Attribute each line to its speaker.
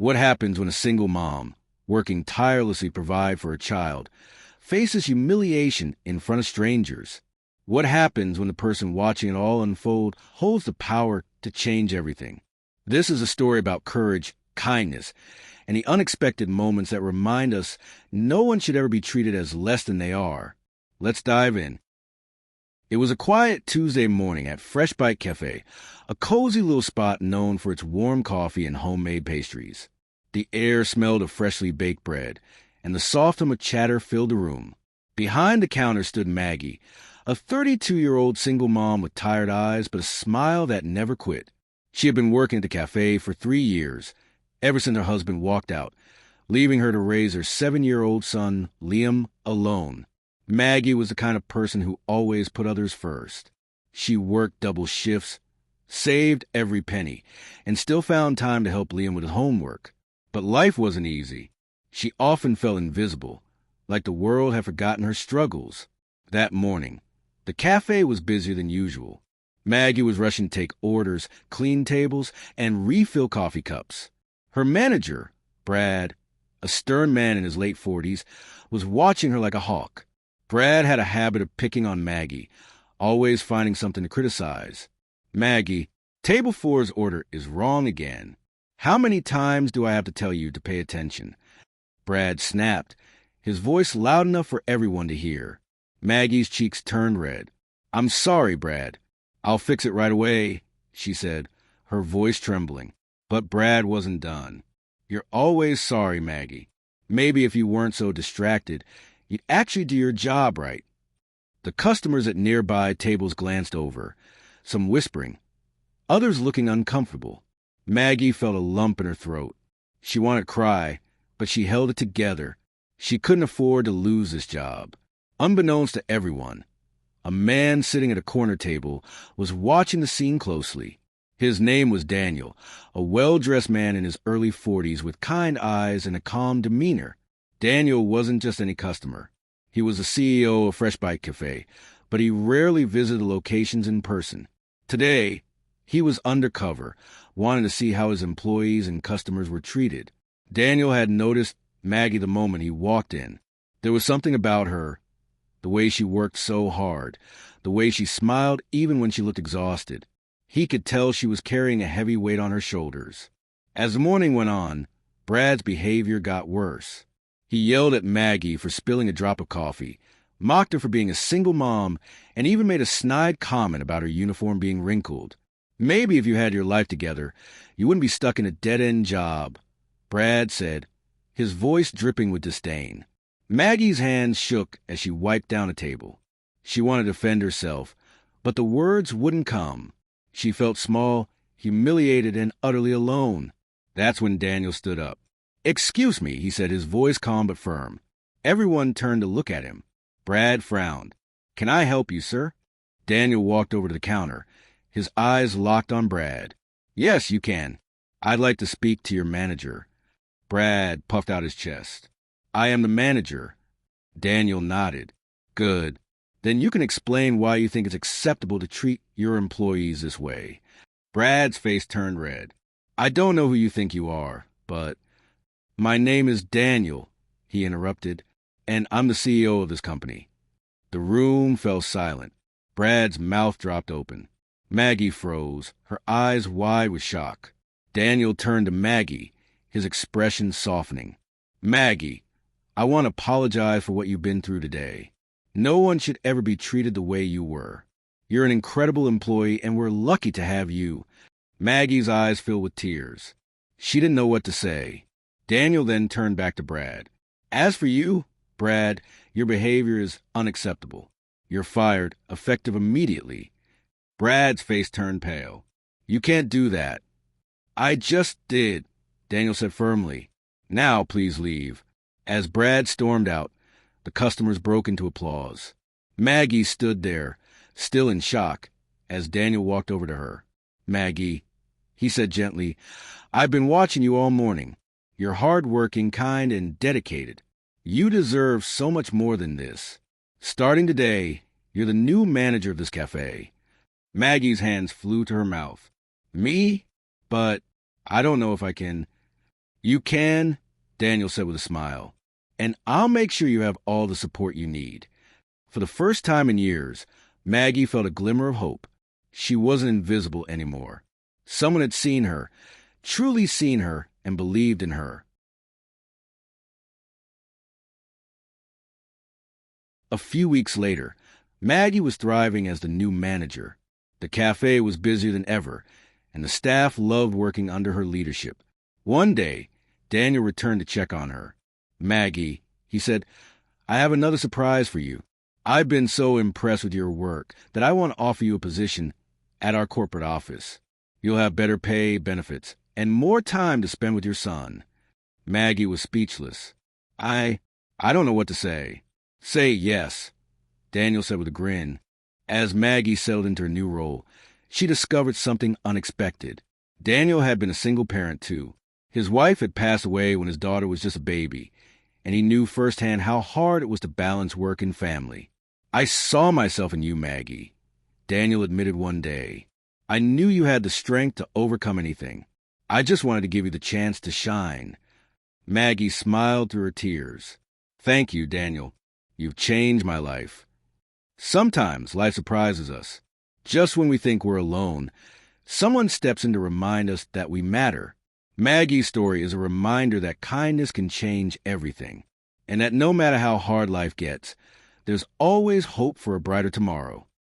Speaker 1: What happens when a single mom, working tirelessly to provide for her child, faces humiliation in front of strangers? What happens when the person watching it all unfold holds the power to change everything? This is a story about courage, kindness, and the unexpected moments that remind us no one should ever be treated as less than they are. Let's dive in. It was a quiet Tuesday morning at Fresh Bite Café, a cozy little spot known for its warm coffee and homemade pastries. The air smelled of freshly baked bread, and the soft hum of chatter filled the room. Behind the counter stood Maggie, a 32-year-old single mom with tired eyes but a smile that never quit. She had been working at the cafe for 3 years, ever since her husband walked out, leaving her to raise her 7-year-old son, Liam, alone. Maggie was the kind of person who always put others first. She worked double shifts, saved every penny, and still found time to help Liam with his homework. But life wasn't easy. She often felt invisible, like the world had forgotten her struggles. That morning, the cafe was busier than usual. Maggie was rushing to take orders, clean tables, and refill coffee cups. Her manager, Brad, a stern man in his late 40s, was watching her like a hawk. Brad had a habit of picking on Maggie, always finding something to criticize. Maggie, table 4's order is wrong again. How many times do I have to tell you to pay attention? Brad snapped, his voice loud enough for everyone to hear. Maggie's cheeks turned red. I'm sorry, Brad. I'll fix it right away, she said, her voice trembling. But Brad wasn't done. You're always sorry, Maggie. Maybe if you weren't so distracted, you'd actually do your job right. The customers at nearby tables glanced over, some whispering, others looking uncomfortable. Maggie felt a lump in her throat. She wanted to cry, but she held it together. She couldn't afford to lose this job. Unbeknownst to everyone, a man sitting at a corner table was watching the scene closely. His name was Daniel, a well-dressed man in his early 40s with kind eyes and a calm demeanor. Daniel wasn't just any customer. He was the CEO of Fresh Bite Café, but he rarely visited locations in person. Today, he was undercover, wanting to see how his employees and customers were treated. Daniel had noticed Maggie the moment he walked in. There was something about her, the way she worked so hard, the way she smiled even when she looked exhausted. He could tell she was carrying a heavy weight on her shoulders. As the morning went on, Brad's behavior got worse. He yelled at Maggie for spilling a drop of coffee, mocked her for being a single mom, and even made a snide comment about her uniform being wrinkled. Maybe if you had your life together, you wouldn't be stuck in a dead-end job, Brad said, his voice dripping with disdain. Maggie's hands shook as she wiped down a table. She wanted to defend herself, but the words wouldn't come. She felt small, humiliated, and utterly alone. That's when Daniel stood up. "Excuse me," he said, his voice calm but firm. Everyone turned to look at him. Brad frowned. "Can I help you, sir?" Daniel walked over to the counter, his eyes locked on Brad. "Yes, you can. I'd like to speak to your manager." Brad puffed out his chest. "I am the manager." Daniel nodded. "Good. Then you can explain why you think it's acceptable to treat your employees this way." Brad's face turned red. "I don't know who you think you are, but—" "My name is Daniel," he interrupted, "and I'm the CEO of this company." The room fell silent. Brad's mouth dropped open. Maggie froze, her eyes wide with shock. Daniel turned to Maggie, his expression softening. "Maggie, I want to apologize for what you've been through today. No one should ever be treated the way you were. You're an incredible employee, and we're lucky to have you." Maggie's eyes filled with tears. She didn't know what to say. Daniel then turned back to Brad. "As for you, Brad, your behavior is unacceptable. You're fired, effective immediately." Brad's face turned pale. "You can't do that." "I just did," Daniel said firmly. "Now please leave." As Brad stormed out, the customers broke into applause. Maggie stood there, still in shock, as Daniel walked over to her. "Maggie," he said gently, "I've been watching you all morning. You're hard-working, kind, and dedicated. You deserve so much more than this. Starting today, you're the new manager of this cafe." Maggie's hands flew to her mouth. "Me? But I don't know if I can." You can, Daniel said with a smile, and I'll make sure you have all the support you need. For the first time in years, Maggie felt a glimmer of hope. She wasn't invisible anymore. Someone had seen her, truly seen her, and believed in her. A few weeks later, Maggie was thriving as the new manager. The café was busier than ever, and the staff loved working under her leadership. One day, Daniel returned to check on her. Maggie, he said, I have another surprise for you. I've been so impressed with your work that I want to offer you a position at our corporate office. You'll have better pay, benefits, and more time to spend with your son. Maggie was speechless. I don't know what to say. Say yes, Daniel said with a grin. As Maggie settled into her new role, she discovered something unexpected. Daniel had been a single parent, too. His wife had passed away when his daughter was just a baby, and he knew firsthand how hard it was to balance work and family. I saw myself in you, Maggie, Daniel admitted one day. I knew you had the strength to overcome anything. I just wanted to give you the chance to shine. Maggie smiled through her tears. Thank you, Daniel. You've changed my life. Sometimes life surprises us. Just when we think we're alone, someone steps in to remind us that we matter. Maggie's story is a reminder that kindness can change everything, and that no matter how hard life gets, there's always hope for a brighter tomorrow.